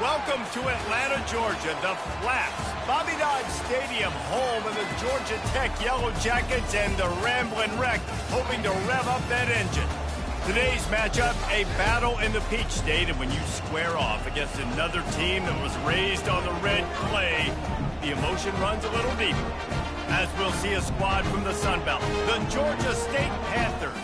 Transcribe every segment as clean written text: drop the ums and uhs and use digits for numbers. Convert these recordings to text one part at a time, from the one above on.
Welcome to Atlanta, Georgia, the Flats. Bobby Dodd Stadium, home of the Georgia Tech Yellow Jackets and the Ramblin' Wreck, hoping to rev up that engine. Today's matchup, a battle in the Peach State, and when you square off against another team that was raised on the red clay, the emotion runs a little deeper. As we'll see a squad from the Sun Belt, the Georgia State Panthers,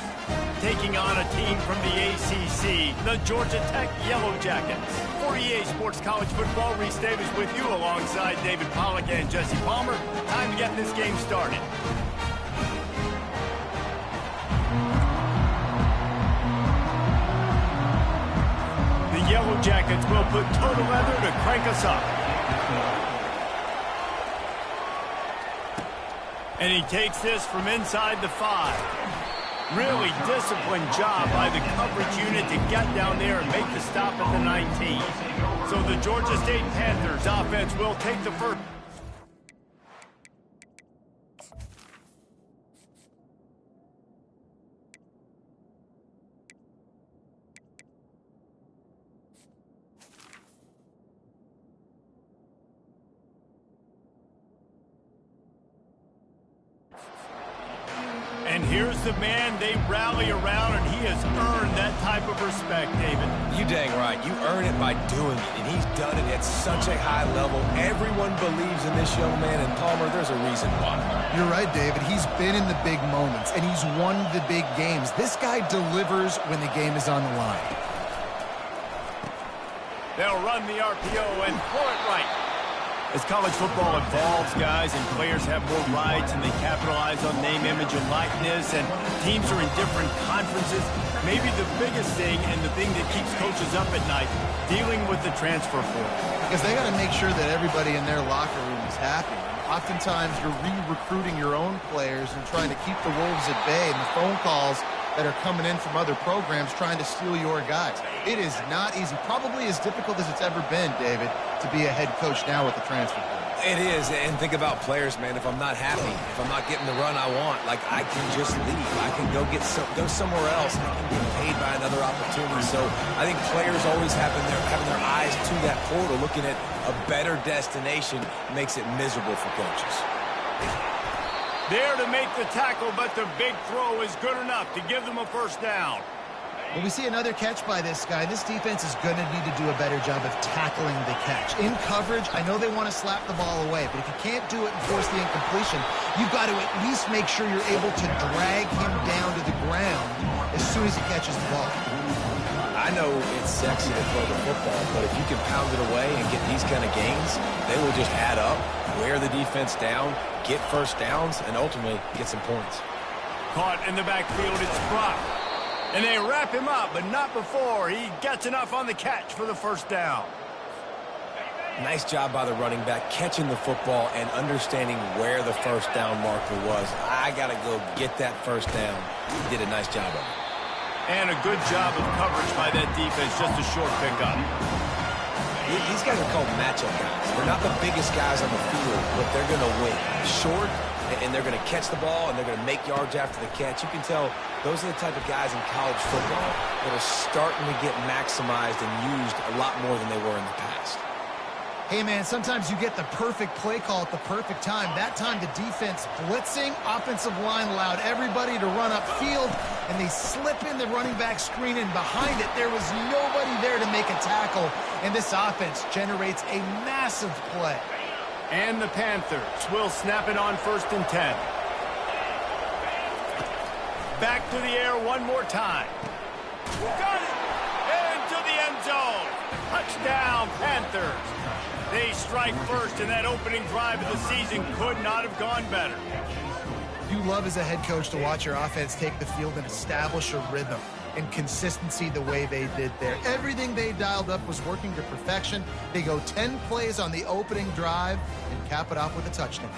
taking on a team from the ACC, the Georgia Tech Yellow Jackets. For EA Sports College Football, Reese Davis with you alongside David Pollack and Jesse Palmer. Time to get this game started. The Yellow Jackets will put total leather to crank us up. And he takes this from inside the 5. Really disciplined job by the coverage unit to get down there and make the stop at the 19. So the Georgia State Panthers offense will take the first. And here's the man they rally around, and he has earned that type of respect, David. You dang right. You earn it by doing it, and he's done it at such a high level. Everyone believes in this young man, and Palmer, there's a reason why. You're right, David. He's been in the big moments, and he's won the big games. This guy delivers when the game is on the line. They'll run the RPO and pull it right. As college football evolves, guys, and players have more rights and they capitalize on name, image, and likeness, and teams are in different conferences, maybe the biggest thing and the thing that keeps coaches up at night, dealing with the transfer portal. Because they got to make sure that everybody in their locker room is happy. Oftentimes, you're re-recruiting your own players and trying to keep the wolves at bay, and the phone calls that are coming in from other programs trying to steal your guys. It is not easy. Probably as difficult as it's ever been, David, to be a head coach now with the transfer portal. It is, and think about players, man. If I'm not happy, if I'm not getting the run I want, like, I can just leave. I can go somewhere else. I can get paid by another opportunity. So I think players always having their eyes to that portal, looking at a better destination, makes it miserable for coaches. There to make the tackle, but the big throw is good enough to give them a first down. Well, we see another catch by this guy. This defense is going to need to do a better job of tackling the catch. In coverage, I know they want to slap the ball away, but if you can't do it and force the incompletion, you've got to at least make sure you're able to drag him down to the ground as soon as he catches the ball. I know it's sexy to throw the football, but if you can pound it away and get these kind of gains, they will just add up, wear the defense down, get first downs, and ultimately get some points. Caught in the backfield, it's Brock. And they wrap him up, but not before he gets enough on the catch for the first down. Nice job by the running back, catching the football and understanding where the first down marker was. I got to go get that first down. He did a nice job of it. And a good job of coverage by that defense, just a short pickup. These guys are called matchup guys. They're not the biggest guys on the field, but they're going to win. Short, and they're going to catch the ball, and they're going to make yards after the catch. You can tell those are the type of guys in college football that are starting to get maximized and used a lot more than they were in the past. Hey, man, sometimes you get the perfect play call at the perfect time. That time, the defense blitzing, offensive line allowed everybody to run upfield, and they slip in the running back screen, and behind it, there was nobody there to make a tackle, and this offense generates a massive play. And the Panthers will snap it on 1st and 10. Back to the air one more time. Got it! Into the end zone. Touchdown, Panthers. They strike first, and that opening drive of the season could not have gone better. You love as a head coach to watch your offense take the field and establish a rhythm and consistency the way they did there. Everything they dialed up was working to perfection. They go 10 plays on the opening drive and cap it off with a touchdown.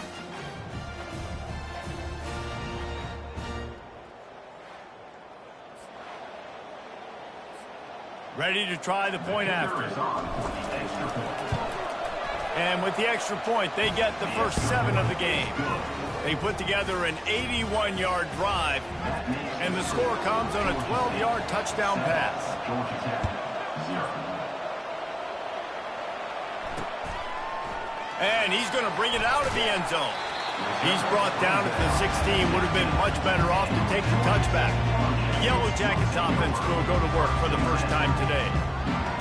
Ready to try the point after. And with the extra point, they get the first 7 of the game. They put together an 81-yard drive, and the score comes on a 12-yard touchdown pass. And he's going to bring it out of the end zone. He's brought down at the 16. Would have been much better off to take the touchback. The Yellow Jackets offense will go to work for the first time today.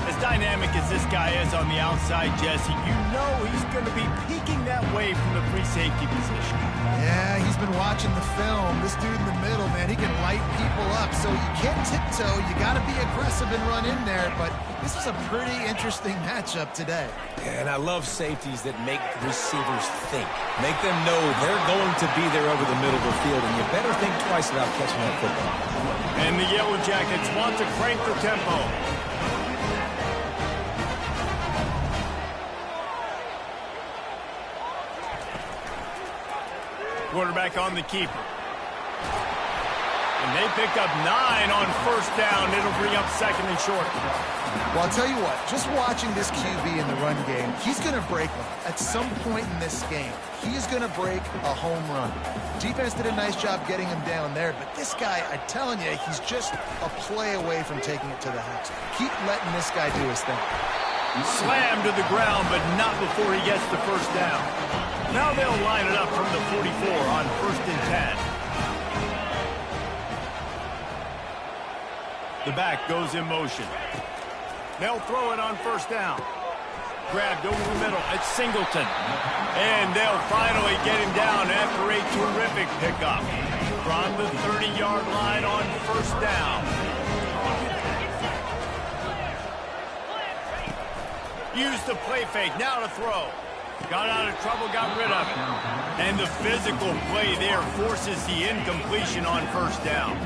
As dynamic as this guy is on the outside, Jesse, you know he's going to be peeking that way from the free safety position. Yeah, he's been watching the film. This dude in the middle, man, he can light people up. So you can't tiptoe. You got to be aggressive and run in there. But this is a pretty interesting matchup today. And I love safeties that make receivers think. Make them know they're going to be there over the middle of the field, and you better think twice about catching that football. And the Yellow Jackets want to crank the tempo. Quarterback on the keeper. And they pick up 9 on first down. It'll bring up second and short. Well, I'll tell you what, just watching this QB in the run game, he's going to break one. At some point in this game, he's going to break a home run. Defense did a nice job getting him down there, but this guy, I'm telling you, he's just a play away from taking it to the house. Keep letting this guy do his thing. Slammed to the ground, but not before he gets the first down. Now they'll line it up from the 44 on 1st and 10. The back goes in motion. They'll throw it on first down. Grabbed over the middle. It's Singleton. And they'll finally get him down after a terrific pickup. From the 30-yard line on first down. Use the play fake. Now to throw. Got out of trouble, got rid of it. And the physical play there forces the incompletion on first down.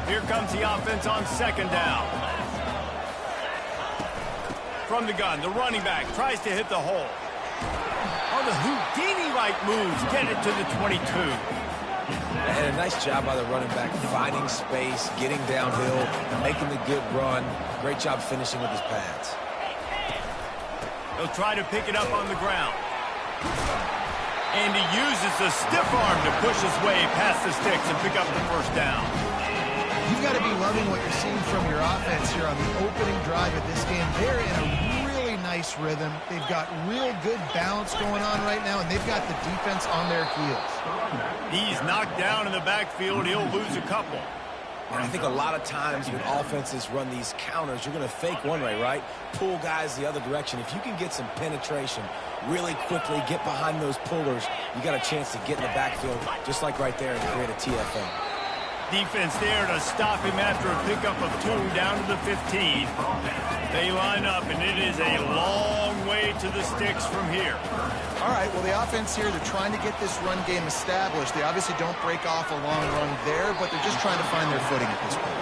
Here comes the offense on second down. From the gun, the running back tries to hit the hole. On the Houdini-like moves, get it to the 22. And a nice job by the running back, finding space, getting downhill, making the good run. Great job finishing with his pads. He'll try to pick it up on the ground. And he uses the stiff arm to push his way past the sticks and pick up the first down. You've got to be loving what you're seeing from your offense here on the opening drive of this game. They're in a really nice rhythm. They've got real good balance going on right now, and they've got the defense on their heels. He's knocked down in the backfield. He'll lose a couple. And I think a lot of times when offenses run these counters, you're going to fake one way, right? Pull guys the other direction. If you can get some penetration really quickly, get behind those pullers, you got a chance to get in the backfield, just like right there, and create a TFL. Defense there to stop him after a pickup of 2 down to the 15. They line up, and it is a long way to the sticks from here. All right, well, the offense here, they're trying to get this run game established. They obviously don't break off a long run there, but they're just trying to find their footing at this point.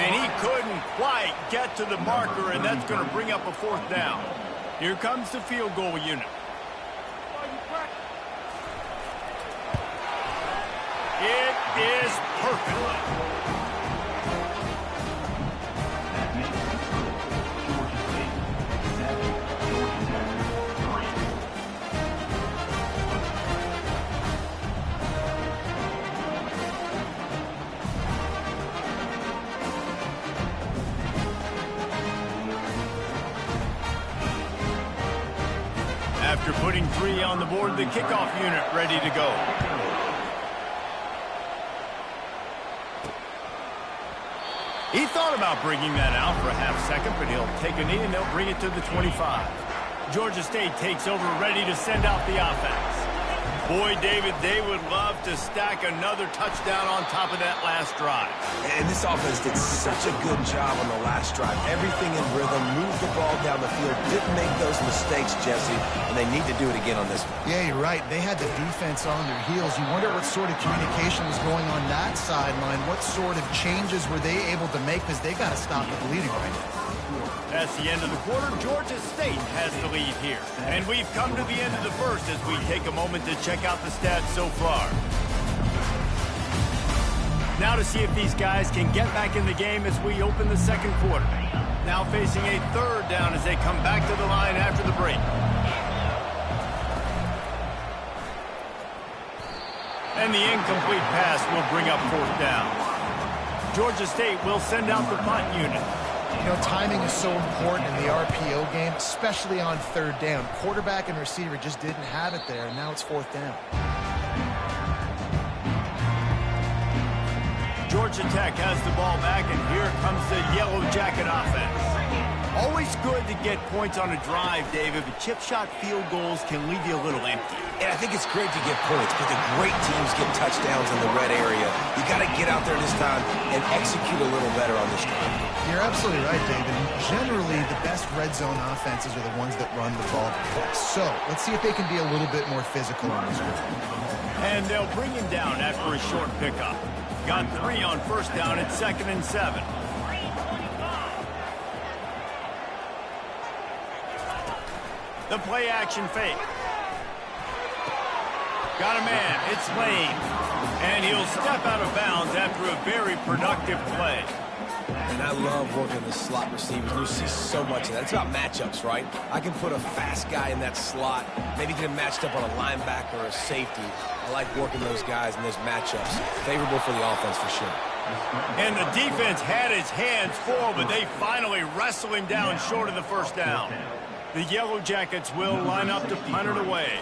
And he couldn't quite get to the marker, and that's going to bring up a 4th down. Here comes the field goal unit. It is perfect. After putting 3 on the board, the kickoff unit ready to go. He thought about bringing that out for a half second, but he'll take a knee and they'll bring it to the 25. Georgia State takes over, ready to send out the offense. Boy, David, they would love to stack another touchdown on top of that last drive. And this offense did such a good job on the last drive. Everything in rhythm, moved the ball down the field, didn't make those mistakes, Jesse, and they need to do it again on this one. Yeah, you're right. They had the defense on their heels. You wonder what sort of communication was going on that sideline. What sort of changes were they able to make, because they got to stop the bleeding right now. That's the end of the quarter. Georgia State has the lead here. And we've come to the end of the first as we take a moment to check out the stats so far. Now to see if these guys can get back in the game as we open the second quarter. Now facing a 3rd down as they come back to the line after the break. And the incomplete pass will bring up 4th down. Georgia State will send out the punt unit. You know, timing is so important in the RPO game, especially on third down. Quarterback and receiver just didn't have it there, and now it's fourth down. Georgia Tech has the ball back, and here comes the Yellow Jacket offense. Always good to get points on a drive, David, but chip shot field goals can leave you a little empty. And I think it's great to get points, but the great teams get touchdowns in the red area. You got to get out there this time and execute a little better on this drive. You're absolutely right, David. Generally, the best red zone offenses are the ones that run the ball best. So let's see if they can be a little bit more physical in this group. And they'll bring him down after a short pickup. Got 3 on first down at 2nd and 7. The play action fake. Got a man. It's Lane. And he'll step out of bounds after a very productive play. And I love working the slot receivers. You see so much of that. It's about matchups, right? I can put a fast guy in that slot, maybe get him matched up on a linebacker or a safety. I like working those guys in those matchups. Favorable for the offense for sure. And the defense had his hands full, but they finally wrestle him down short of the first down. The Yellow Jackets will line up to punt it away.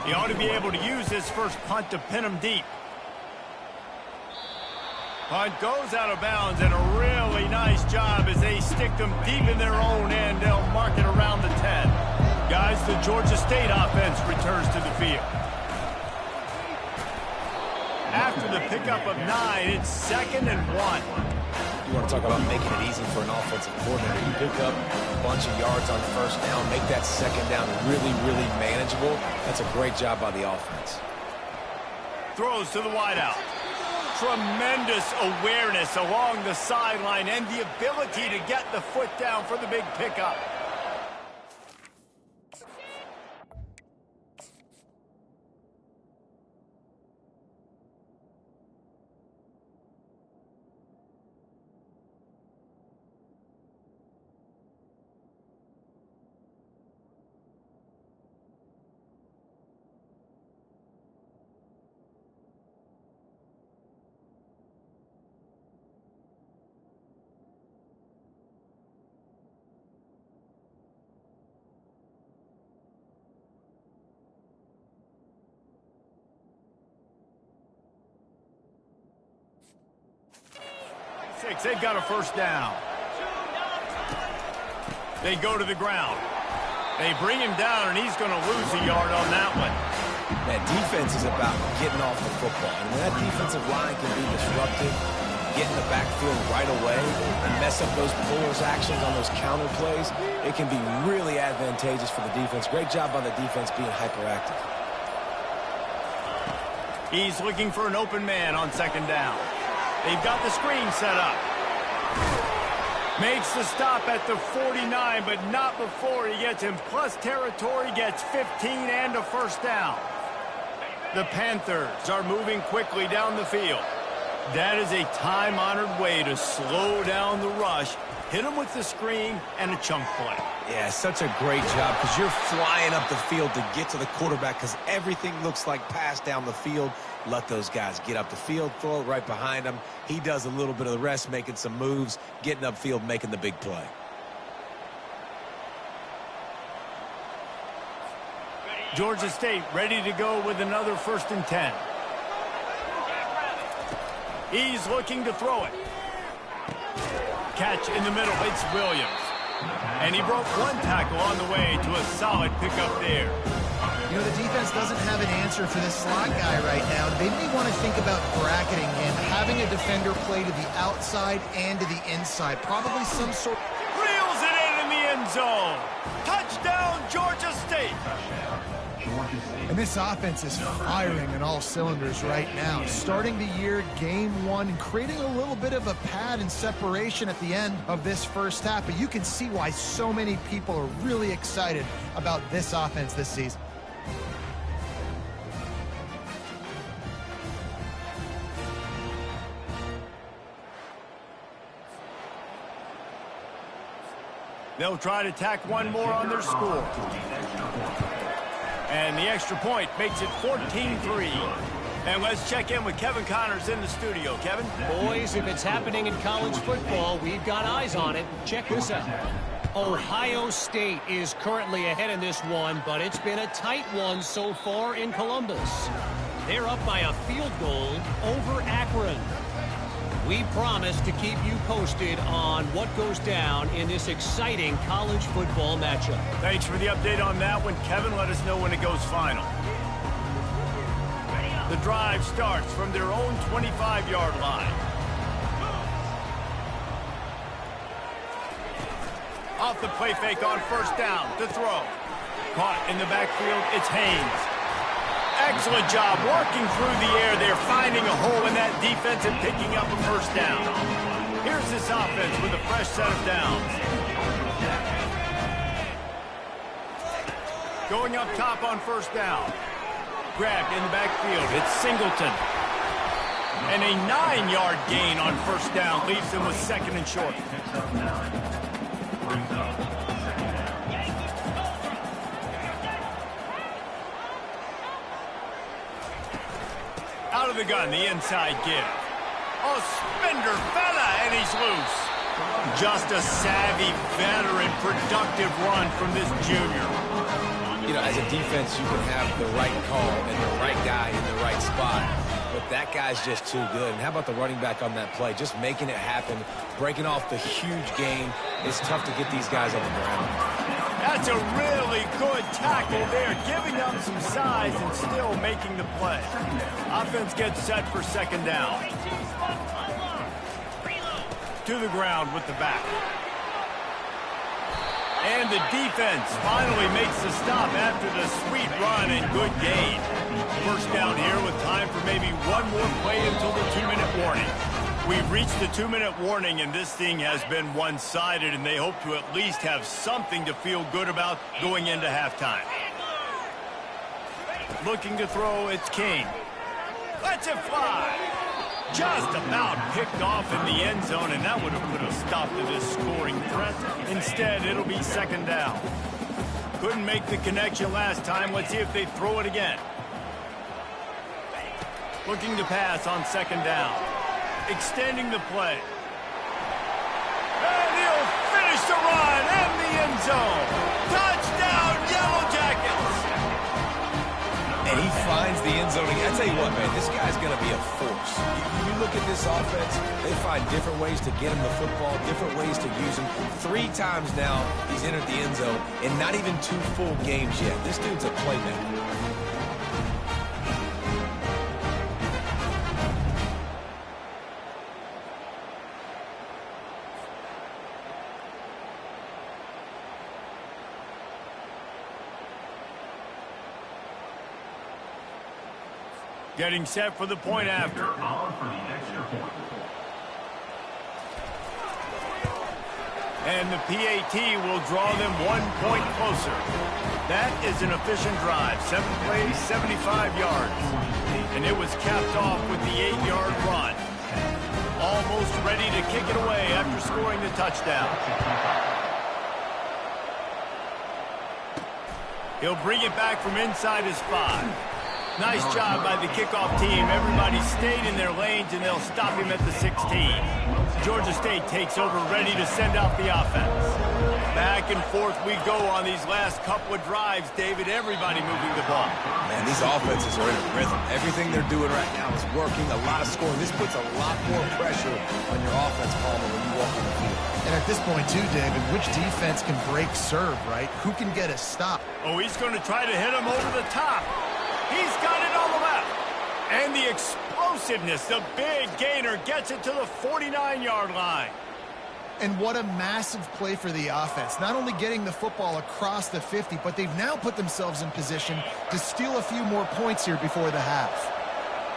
He ought to be able to use this first punt to pin him deep. Punt goes out of bounds, and a really nice job as they stick them deep in their own end. They'll mark it around the 10. Guys, the Georgia State offense returns to the field. After the pickup of 9, it's 2nd and 1. You want to talk about making it easy for an offensive coordinator. You pick up a bunch of yards on first down, make that second down really, really manageable. That's a great job by the offense. Throws to the wideout. Tremendous awareness along the sideline and the ability to get the foot down for the big pickup. They've got a first down. They go to the ground. They bring him down, and he's going to lose a yard on that one. That defense is about getting off the football. And when that defensive line can be disruptive, get in the backfield right away, and mess up those pullers actions on those counter plays, it can be really advantageous for the defense. Great job by the defense being hyperactive. He's looking for an open man on 2nd down. They've got the screen set up. Makes the stop at the 49, but not before he gets in plus territory, gets 15 and a first down. The Panthers are moving quickly down the field. That is a time-honored way to slow down the rush, hit him with the screen, and a chunk play. Yeah, such a great job because you're flying up the field to get to the quarterback because everything looks like pass down the field. Let those guys get up the field, throw it right behind him. He does a little bit of the rest, making some moves, getting upfield, making the big play. Georgia State ready to go with another 1st and 10. He's looking to throw it. Catch in the middle, it's Williams. And he broke one tackle on the way to a solid pickup there. You know, the defense doesn't have an answer for this slot guy right now. They may want to think about bracketing him, having a defender play to the outside and to the inside. Probably some sort... Reels it in the end zone. Touchdown, Georgia State. And this offense is firing on all cylinders right now. Starting the year, game 1, and creating a little bit of a pad and separation at the end of this first half. But you can see why so many people are really excited about this offense this season. They'll try to tack one more on their score. And the extra point makes it 14-3. And let's check in with Kevin Connors in the studio. Kevin? Boys, if it's happening in college football, we've got eyes on it. Check this out. Ohio State is currently ahead in this one, but it's been a tight one so far in Columbus. They're up by a field goal over Akron. We promise to keep you posted on what goes down in this exciting college football matchup. Thanks for the update on that one, Kevin. Let us know when it goes final. The drive starts from their own 25-yard line. Off the play fake on first down to throw. Caught in the backfield, it's Haynes. Excellent job working through the air there, finding a hole in that defense and picking up a first down. Here's this offense with a fresh set of downs. Going up top on first down. Grabbed in the backfield, it's Singleton. And a 9-yard gain on first down leaves him with second and short. Out of the gun, the inside give. Oh, Spender fella, and he's loose. Just a savvy, veteran, productive run from this junior. You know, as a defense, you can have the right call and the right guy in the right spot. But that guy's just too good. And how about the running back on that play? Just making it happen, breaking off the huge gain. It's tough to get these guys on the ground. That's a really good tackle there, giving them some size and still making the play. Offense gets set for second down. To the ground with the back. And the defense finally makes the stop after the sweet run and good gain. First down here with time for maybe one more play until the 2-minute warning. We've reached the 2-minute warning, and this thing has been one-sided, and they hope to at least have something to feel good about going into halftime. Looking to throw, it's King. Lets it fly. Just about picked off in the end zone, and that would have put a stop to this scoring threat. Instead, it'll be second down. Couldn't make the connection last time. Let's see if they throw it again. Looking to pass on second down. Extending the play. And he'll finish the run in the end zone. Touchdown, Yellow Jackets! And he finds the end zone. I tell you what, man, this guy's going to be a force. You look at this offense, they find different ways to get him the football, different ways to use him. 3 times now he's entered the end zone, and not even 2 full games yet. This dude's a playmaker. Getting set for the point after. And the PAT will draw them 1 point closer. That is an efficient drive. 7 plays, 75 yards. And it was capped off with the 8-yard run. Almost ready to kick it away after scoring the touchdown. He'll bring it back from inside his 5. Nice job by the kickoff team. Everybody stayed in their lanes, and they'll stop him at the 16. Georgia State takes over, ready to send out the offense. Back and forth we go on these last couple of drives, David. Everybody moving the ball. Man, these offenses are in a rhythm. Everything they're doing right now is working. A lot of scoring. This puts a lot more pressure on your offense, Palmer, when you walk on the field. And at this point, too, David, which defense can break serve, right? Who can get a stop? Oh, he's going to try to hit him over the top. He's got it on the left. And the explosiveness, the big gainer, gets it to the 49-yard line. And what a massive play for the offense. Not only getting the football across the 50, but they've now put themselves in position to steal a few more points here before the half.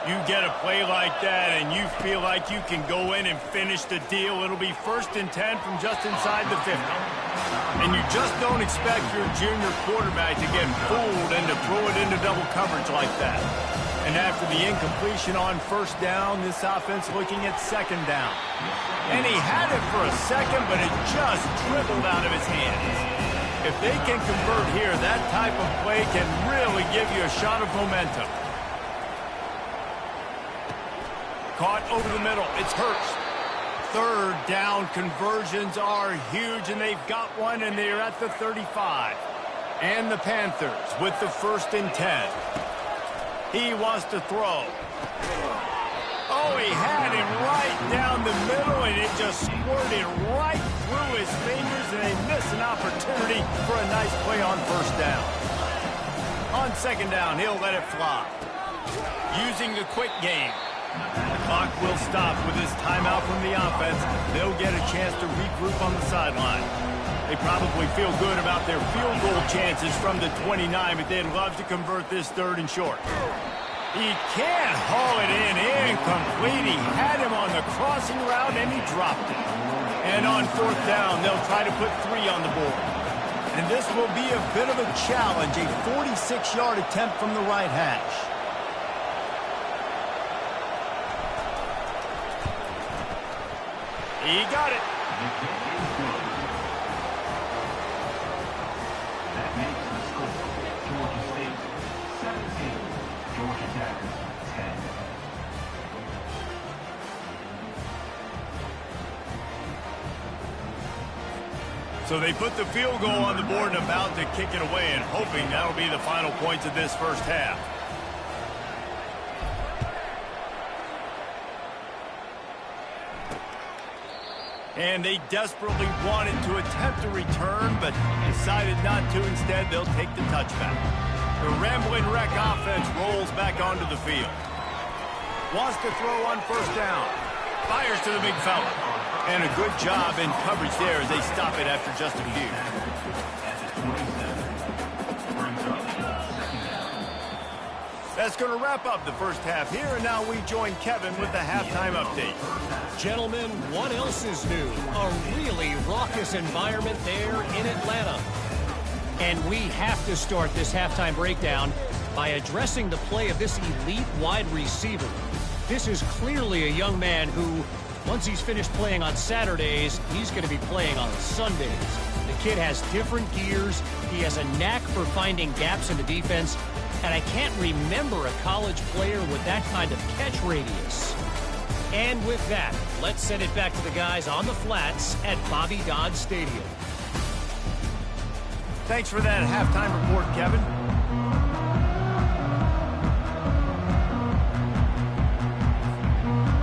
You get a play like that, and you feel like you can go in and finish the deal. It'll be 1st and 10 from just inside the 50. And you just don't expect your junior quarterback to get fooled and to throw it into double coverage like that. And after the incompletion on first down, this offense looking at second down. And he had it for a second, but it just dribbled out of his hands. If they can convert here, that type of play can really give you a shot of momentum. caught over the middle. It's Hurst. Third down conversions are huge, and they've got one, and they're at the 35. And the Panthers with the 1st and 10. He wants to throw. Oh, he had him right down the middle, and it just squirted right through his fingers, and they miss an opportunity for a nice play on 1st down. On 2nd down, he'll let it fly. Using the quick game. The clock will stop with this timeout from the offense. They'll get a chance to regroup on the sideline. They probably feel good about their field goal chances from the 29, but they'd love to convert this 3rd and short. He can't haul it in. Incomplete. He had him on the crossing route, and he dropped it. And on 4th down, they'll try to put 3 on the board. And this will be a bit of a challenge, a 46-yard attempt from the right hash. He got it. That makes the score. Georgia State 17, Georgia Tech 10. So they put the field goal on the board and about to kick it away, and hoping that'll be the final points of this 1st half. And they desperately wanted to attempt a return, but decided not to. Instead, they'll take the touchback. The Rambling Wreck offense rolls back onto the field. Wants to throw on 1st down. Fires to the big fella. And a good job in coverage there as they stop it after just a few. That's going to wrap up the 1st half here, and now we join Kevin with the halftime update. Gentlemen, what else is new? A really raucous environment there in Atlanta. And we have to start this halftime breakdown by addressing the play of this elite wide receiver. This is clearly a young man who, once he's finished playing on Saturdays, he's going to be playing on Sundays. The kid has different gears. He has a knack for finding gaps in the defense. And I can't remember a college player with that kind of catch radius. And with that, let's send it back to the guys on the flats at Bobby Dodd Stadium. Thanks for that halftime report, Kevin.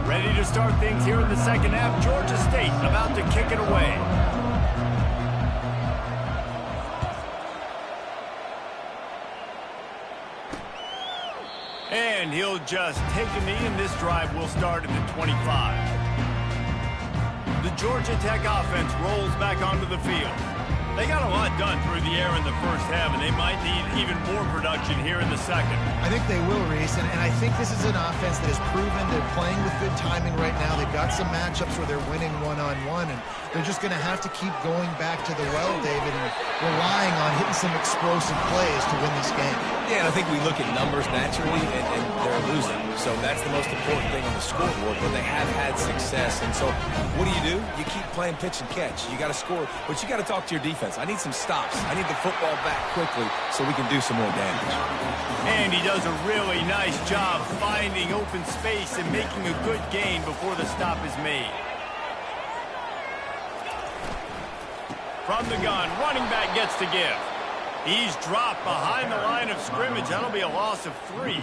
Ready to start things here in the 2nd half. Georgia State about to kick it away. And he'll just take a knee, and this drive will start at the 25. The Georgia Tech offense rolls back onto the field. They got a lot done through the air in the 1st half, and they might need even more production here in the 2nd. I think they will, Reese, and I think this is an offense that has proven they're playing with good timing right now. They've got some matchups where they're winning one-on-one, and they're just going to have to keep going back to the well, David, and relying on hitting some explosive plays to win this game. Yeah, and I think we look at numbers naturally, and they're losing. So that's the most important thing on the scoreboard, but they have had success. And so what do? You keep playing pitch and catch. You got to score, but you got to talk to your defense. I need some stops. I need the football back quickly so we can do some more damage. And he does a really nice job finding open space and making a good gain before the stop is made. From the gun, running back gets to give. He's dropped behind the line of scrimmage. That'll be a loss of 3.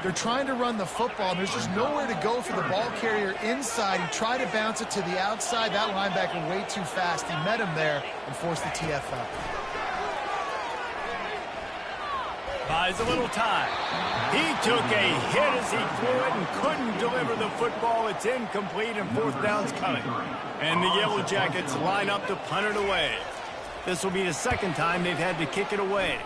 They're trying to run the football, and there's just nowhere to go for the ball carrier inside. He tried to bounce it to the outside. That linebacker way too fast. He met him there and forced the TFL. Buys a little time. He took a hit as he threw it and couldn't deliver the football. It's incomplete, and 4th down's coming. And the Yellow Jackets line up to punt it away. This will be the 2nd time they've had to kick it away.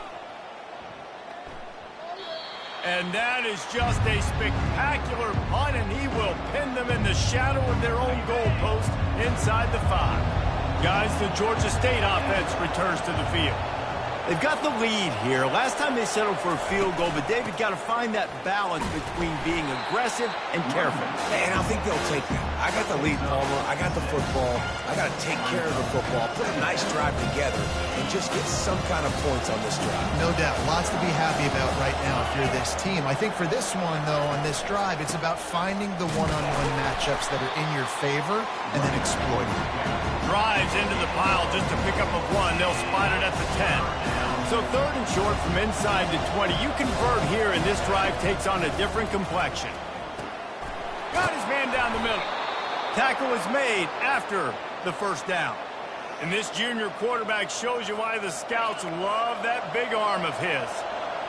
And that is just a spectacular punt, and he will pin them in the shadow of their own goalpost inside the 5. Guys, the Georgia State offense returns to the field. They've got the lead here. Last time they settled for a field goal, but David got to find that balance between being aggressive and careful. And I think they'll take that. I got the lead, Palmer. I got the football. I got to take care of the football, put a nice drive together, and just get some kind of points on this drive. No doubt. Lots to be happy about right now if you're this team. I think for this one, though, on this drive, it's about finding the one-on-one matchups that are in your favor and then exploiting them. Drives into the pile just to pick up a 1. They'll spot it at the 10. So 3rd and short from inside the 20. You convert here, and this drive takes on a different complexion. Got his man down the middle. Tackle is made after the first down. And this junior quarterback shows you why the scouts love that big arm of his.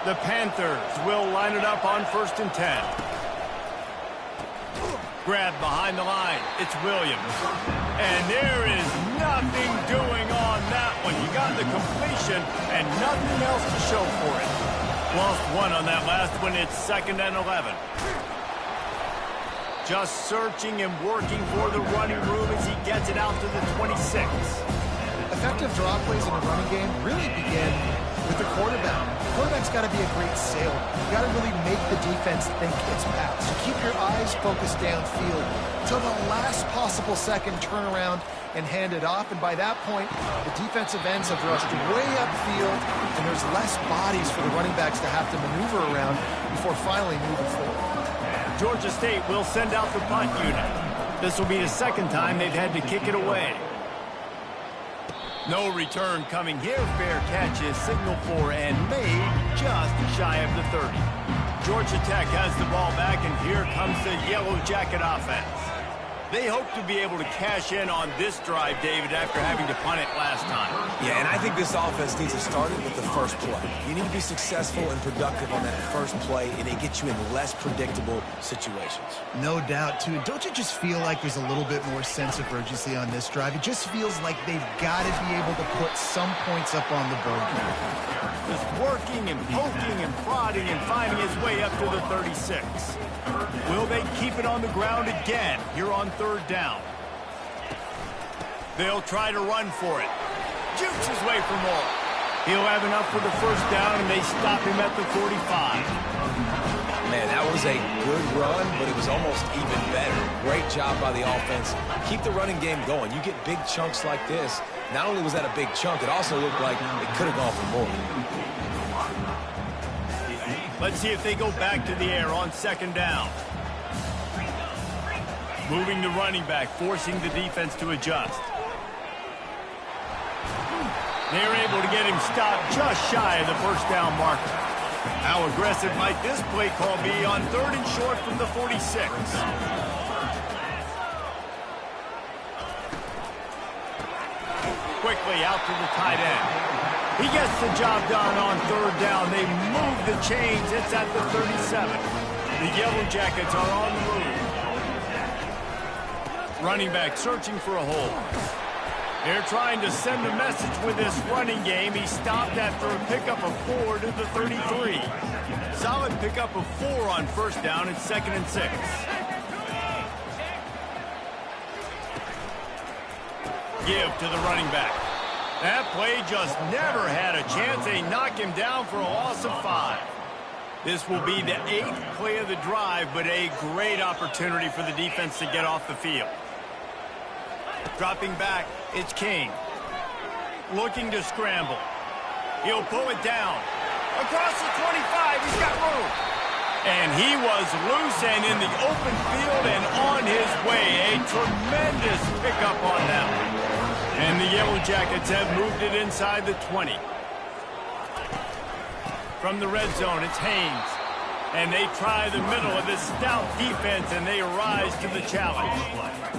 The Panthers will line it up on 1st and 10. Grab behind the line. It's Williams. And there is nothing doing on that one. You got the completion and nothing else to show for it. Lost 1 on that last one. It's 2nd and 11. Just searching and working for the running room as he gets it out to the 26. Effective draw plays in a running game really begin with the quarterback. The quarterback's got to be a great sailor. You got to really make the defense think it's pass. So keep your eyes focused downfield until the last possible second, turn around and hand it off. And by that point, the defensive ends have rushed way upfield, and there's less bodies for the running backs to have to maneuver around before finally moving forward. Georgia State will send out the punt unit. This will be the 2nd time they've had to kick it away. No return coming here. Fair catch is signaled for and made just shy of the 30. Georgia Tech has the ball back, and here comes the Yellow Jacket offense. They hope to be able to cash in on this drive, David, after having to punt it last time. Yeah, and I think this offense needs to start it with the first play. You need to be successful and productive on that first play, and it gets you in less predictable situations. No doubt, too. Don't you just feel like there's a little bit more sense of urgency on this drive? It just feels like they've got to be able to put some points up on the board. Just working and poking and prodding and finding his way up to the 36. Will they keep it on the ground again here on 3rd down? They'll try to run for it. Jukes his way for more. He'll have enough for the 1st down, and they stop him at the 45. Man, that was a good run, but it was almost even better. Great job by the offense. Keep the running game going. You get big chunks like this. Not only was that a big chunk, it also looked like it could have gone for more. Let's see if they go back to the air on 2nd down. Moving the running back, forcing the defense to adjust. They're able to get him stopped just shy of the 1st down marker. How aggressive might this play call be on 3rd and short from the 46? Quickly out to the tight end. He gets the job done on 3rd down. They move the chains. It's at the 37. The Yellow Jackets are on the move. Running back searching for a hole. They're trying to send a message with this running game. He stopped after a pickup of 4 to the 33. Solid pickup of 4 on 1st down. It's 2nd and 6. Give to the running back. That play just never had a chance. They knock him down for a loss of 5. This will be the 8th play of the drive, but a great opportunity for the defense to get off the field. Dropping back, it's King. Looking to scramble. He'll pull it down. Across the 25, he's got room. And he was loose and in the open field and on his way. A tremendous pickup on that one. And the Yellow Jackets have moved it inside the 20. From the red zone, it's Haynes. And they try the middle of this stout defense, and they rise to the challenge.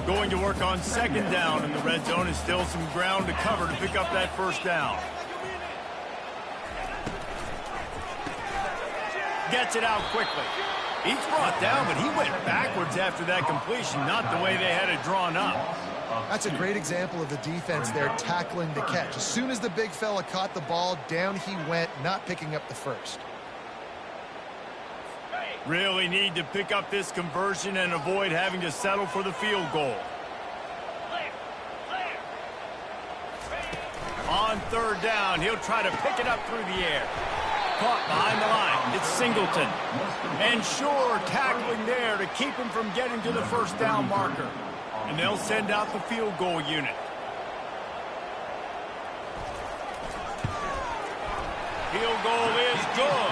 Going to work on 2nd down in the red zone, and still some ground to cover to pick up that 1st down. Gets it out quickly. He's brought down, but he went backwards after that completion, not the way they had it drawn up. That's a great example of the defense there tackling the catch. As soon as the big fella caught the ball, down he went, not picking up the 1st. Really need to pick up this conversion and avoid having to settle for the field goal. On 3rd down, he'll try to pick it up through the air. Caught behind the line. It's Singleton. And sure, tackling there to keep him from getting to the 1st down marker. And they'll send out the field goal unit. Field goal is good.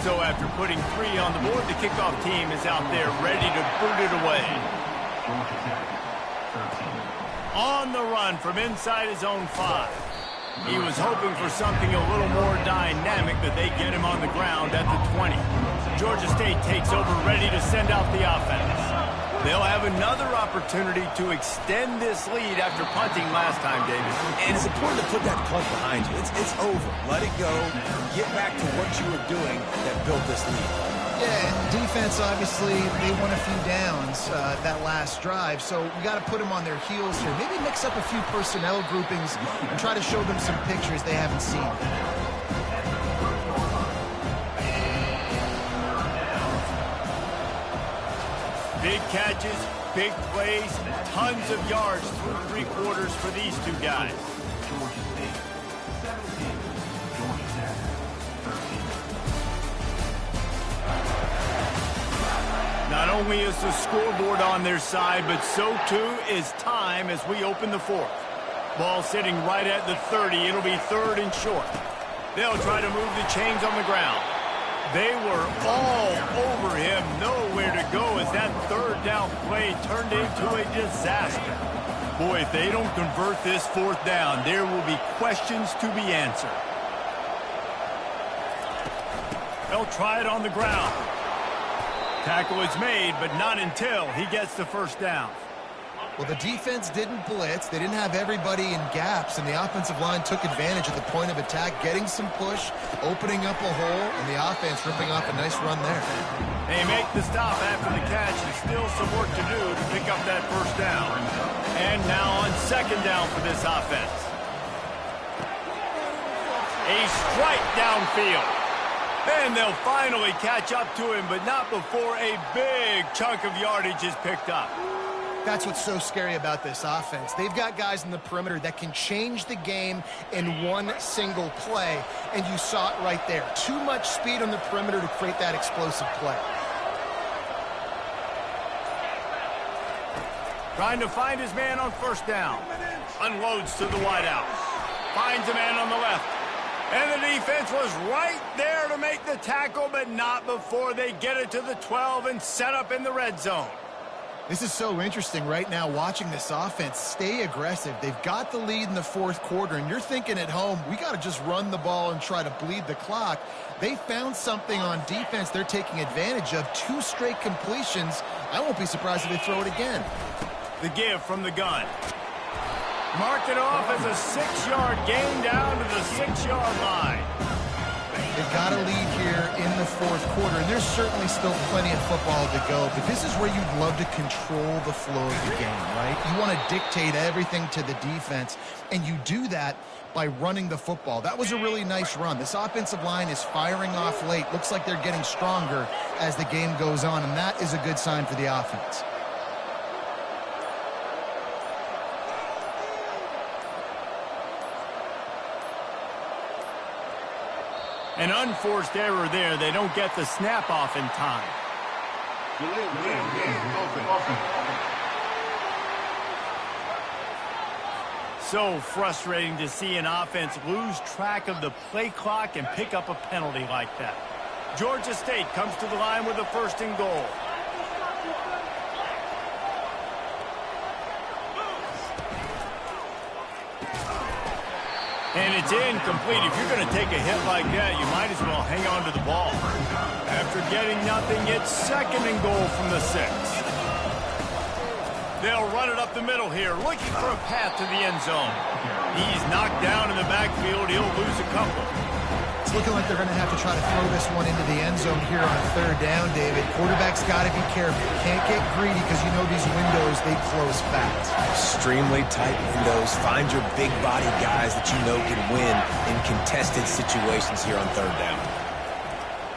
So after putting 3 on the board, the kickoff team is out there ready to boot it away. Georgia Tech, 13. On the run from inside his own 5. He was hoping for something a little more dynamic, but they get him on the ground at the 20. Georgia State takes over, ready to send out the offense. They'll have another opportunity to extend this lead after punting last time, David. And it's important to put that punt behind you. It's over. Let it go. Get back to what you were doing that built this lead. Yeah, and defense, obviously, they won a few downs that last drive, so we got to put them on their heels here. Maybe mix up a few personnel groupings and try to show them some pictures they haven't seen. Big catches, big plays, tons of yards through 3 quarters for these two guys. Georgia State, 17. Georgia Tech, 13. Not only is the scoreboard on their side, but so too is time as we open the 4th. Ball sitting right at the 30. It'll be 3rd and short. They'll try to move the chains on the ground. They were all over him, nowhere to go as that 3rd down play turned into a disaster. Boy, if they don't convert this 4th down, there will be questions to be answered. They'll try it on the ground. Tackle is made, but not until he gets the 1st down. Well, the defense didn't blitz. They didn't have everybody in gaps, and the offensive line took advantage at the point of attack, getting some push, opening up a hole, and the offense ripping off a nice run there. They make the stop after the catch, and still some work to do to pick up that 1st down. And now on 2nd down for this offense. A strike downfield. Then they'll finally catch up to him, but not before a big chunk of yardage is picked up. That's what's so scary about this offense. They've got guys in the perimeter that can change the game in one single play, and you saw it right there. Too much speed on the perimeter to create that explosive play. Trying to find his man on 1st down. Unloads to the wideout. Finds a man on the left. And the defense was right there to make the tackle, but not before they get it to the 12 and set up in the red zone. This is so interesting right now watching this offense stay aggressive. They've got the lead in the 4th quarter, and you're thinking at home, we got to just run the ball and try to bleed the clock. They found something on defense they're taking advantage of. 2 straight completions. I won't be surprised if they throw it again. The give from the gun. Mark it off as a 6-yard gain down to the 6-yard line. They've got a lead here in the 4th quarter, and there's certainly still plenty of football to go, but this is where you'd love to control the flow of the game, right? You want to dictate everything to the defense, and you do that by running the football. That was a really nice run. This offensive line is firing off late. Looks like they're getting stronger as the game goes on, and that is a good sign for the offense. An unforced error there. They don't get the snap off in time. So frustrating to see an offense lose track of the play clock and pick up a penalty like that. Georgia State comes to the line with a 1st and goal. And it's incomplete. If you're going to take a hit like that, you might as well hang on to the ball. After getting nothing, it's 2nd and goal from the 6. They'll run it up the middle here, looking for a path to the end zone. He's knocked down in the backfield. He'll lose a couple. It's looking like they're going to have to try to throw this one into the end zone here on 3rd down, David. Quarterback's got to be careful. Can't get greedy because you know these windows, they close fast. Extremely tight windows. Find your big body guys that you know can win in contested situations here on 3rd down.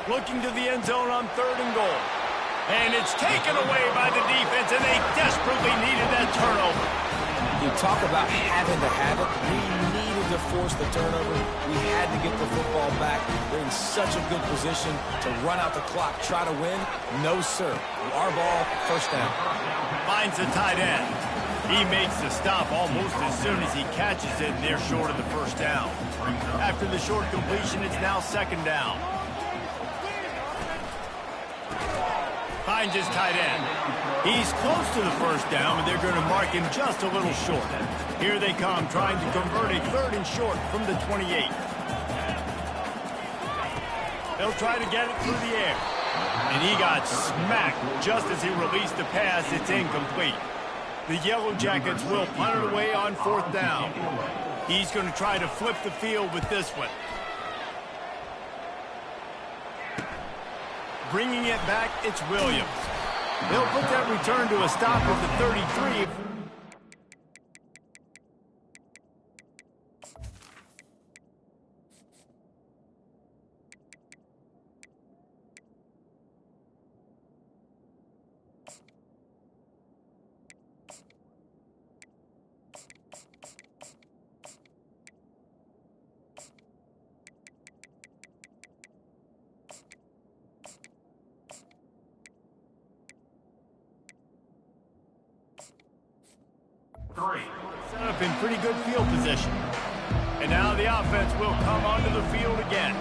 Looking to the end zone on 3rd and goal. And it's taken away by the defense, and they desperately needed that turnover. You talk about having to have it. We needed to force the turnover. We had to get the football back. They're in such a good position to run out the clock, try to win. No, sir. Our ball, first down. Finds the tight end. He makes the stop almost as soon as he catches it, and they're short of the first down. After the short completion, it's now second down. Finds his tight end. He's close to the first down, but they're going to mark him just a little short. Here they come, trying to convert a third and short from the 28. They'll try to get it through the air. And he got smacked just as he released the pass. It's incomplete. The Yellow Jackets will punt it away on fourth down. He's going to try to flip the field with this one. Bringing it back, it's Williams. They'll put that return to a stop at the 33. Set up in pretty good field position. And now the offense will come onto the field again.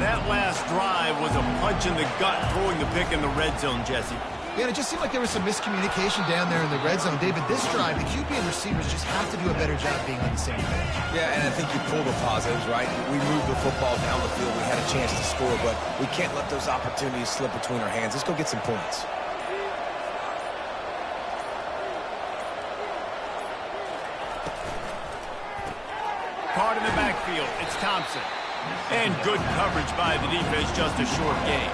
That last drive was a punch in the gut, throwing the pick in the red zone, Jesse. Yeah, and it just seemed like there was some miscommunication down there in the red zone. David, this drive, the QB and receivers just have to do a better job being on the same page. Yeah, and I think you pull the positives, right? We moved the football down the field. We had a chance to score, but we can't let those opportunities slip between our hands. Let's go get some points. Caught in the backfield, it's Thompson. And good coverage by the defense, just a short gain.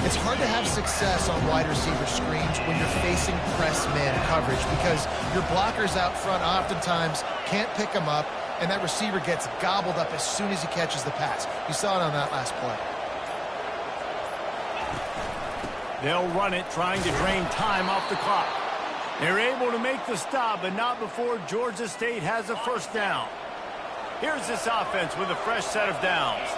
It's hard to have success on wide receiver screens when you're facing press man coverage because your blockers out front oftentimes can't pick them up, and that receiver gets gobbled up as soon as he catches the pass. You saw it on that last play. They'll run it, trying to drain time off the clock. They're able to make the stop, but not before Georgia State has a first down. Here's this offense with a fresh set of downs.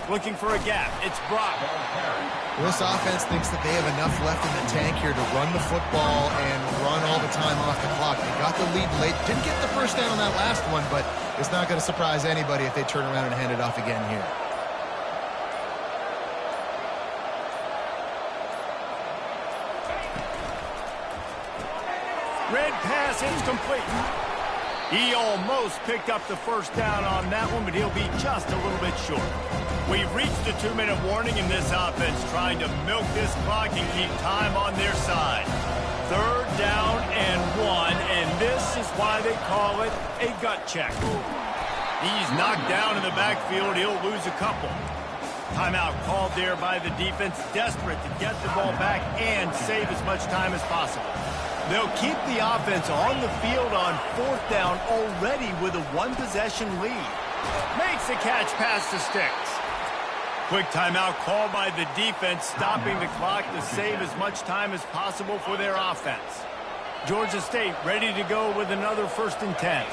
Looking for a gap. It's Brock. This offense thinks that they have enough left in the tank here to run the football and run all the time off the clock. They got the lead late. Didn't get the first down on that last one, but it's not going to surprise anybody if they turn around and hand it off again here. Red pass is complete. He almost picked up the first down on that one, but he'll be just a little bit short. We've reached the 2-minute warning, and this offense trying to milk this clock and keep time on their side. Third down and 1, and this is why they call it a gut check. He's knocked down in the backfield. He'll lose a couple. Timeout called there by the defense, desperate to get the ball back and save as much time as possible. They'll keep the offense on the field on fourth down already with a one-possession lead. Makes the catch past the sticks. Quick timeout called by the defense, stopping the clock to save as much time as possible for their offense. Georgia State ready to go with another 1st and 10.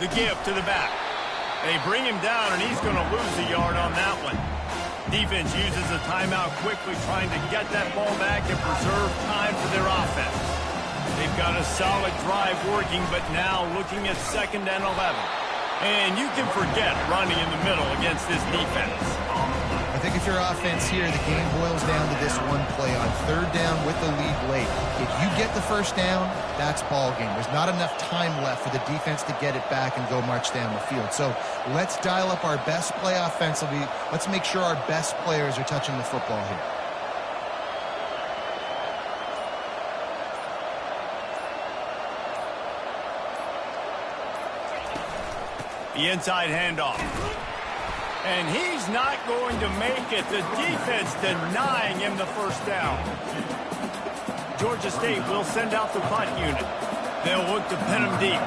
The give to the back. They bring him down, and he's going to lose a yard on that one. Defense uses a timeout quickly, trying to get that ball back and preserve time for their offense. They've got a solid drive working, but now looking at 2nd and 11. And you can forget running in the middle against this defense. I think if your offense here, the game boils down to this one play on 3rd down with the lead late. If you get the first down, that's ball game. There's not enough time left for the defense to get it back and go march down the field. So let's dial up our best play offensively. Let's make sure our best players are touching the football here. The inside handoff. And he's not going to make it. The defense denying him the first down. Georgia State will send out the punt unit. They'll look to pin him deep.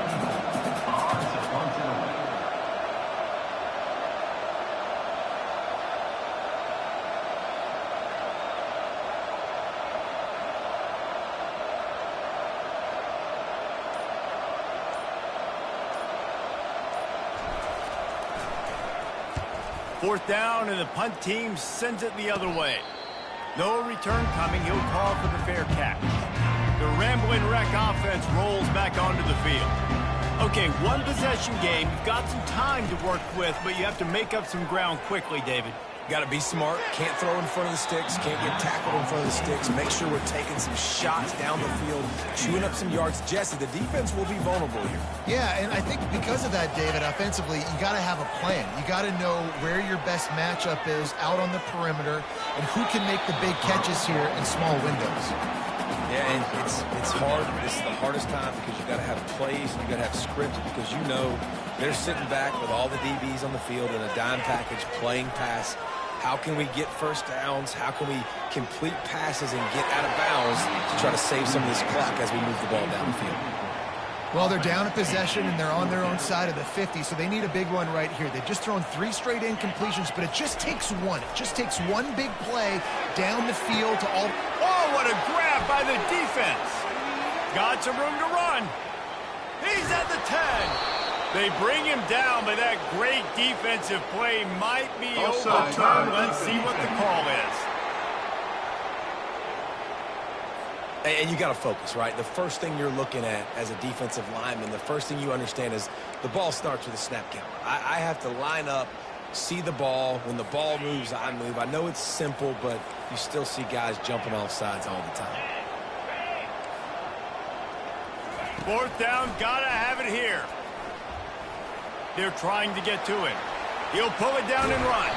4th down, and the punt team sends it the other way. No return coming. He'll call for the fair catch. The Rambling Wreck offense rolls back onto the field. Okay, one possession game. You've got some time to work with, but you have to make up some ground quickly, David. Got to be smart. Can't throw in front of the sticks. Can't get tackled in front of the sticks. Make sure we're taking some shots down the field, chewing up some yards. Jesse, the defense will be vulnerable here. Yeah, and I think because of that, David, offensively, you got to have a plan. You got to know where your best matchup is out on the perimeter and who can make the big catches here in small windows. Yeah, and it's hard. This is the hardest time because you got to have plays and you got to have scripts because you know they're sitting back with all the DBs on the field in a dime package playing pass. How can we get first downs? How can we complete passes and get out of bounds to try to save some of this clock as we move the ball down the field? Well, they're down a possession, and they're on their own side of the 50, so they need a big one right here. They've just thrown 3 straight incompletions, but it just takes one. It just takes one big play down the field to all... Oh, what a grab by the defense. Got some room to run. He's at the 10. They bring him down, but that great defensive play might be overturned. Let's see what the call is. And you got to focus, right? The first thing you're looking at as a defensive lineman, the first thing you understand is the ball starts with a snap count. I have to line up, see the ball. When the ball moves, I move. I know it's simple, but you still see guys jumping off sides all the time. 4th down, gotta have it here. They're trying to get to him. He'll pull it down and run.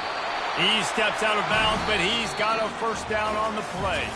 He steps out of bounds, but he's got a first down on the play.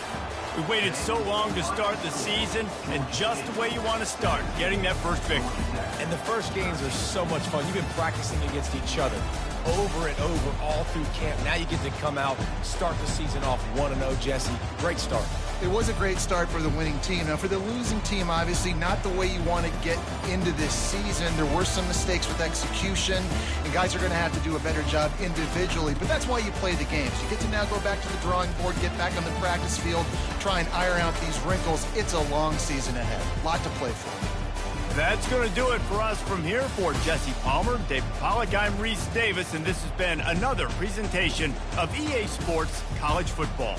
We waited so long to start the season, and just the way you want to start, getting that first victory. And the first games are so much fun. You've been practicing against each other over and over all through camp. Now you get to come out, start the season off 1-0, Jesse. Great start. It was a great start for the winning team. Now, for the losing team, obviously not the way you want to get into this season. There were some mistakes with execution, and guys are going to have to do a better job individually. But that's why you play the games. You get to now go back to the drawing board, get back on the practice field, try and iron out these wrinkles. It's a long season ahead. A lot to play for. That's going to do it for us from here. For Jesse Palmer, David Pollack, I'm Reese Davis, and this has been another presentation of EA Sports College Football.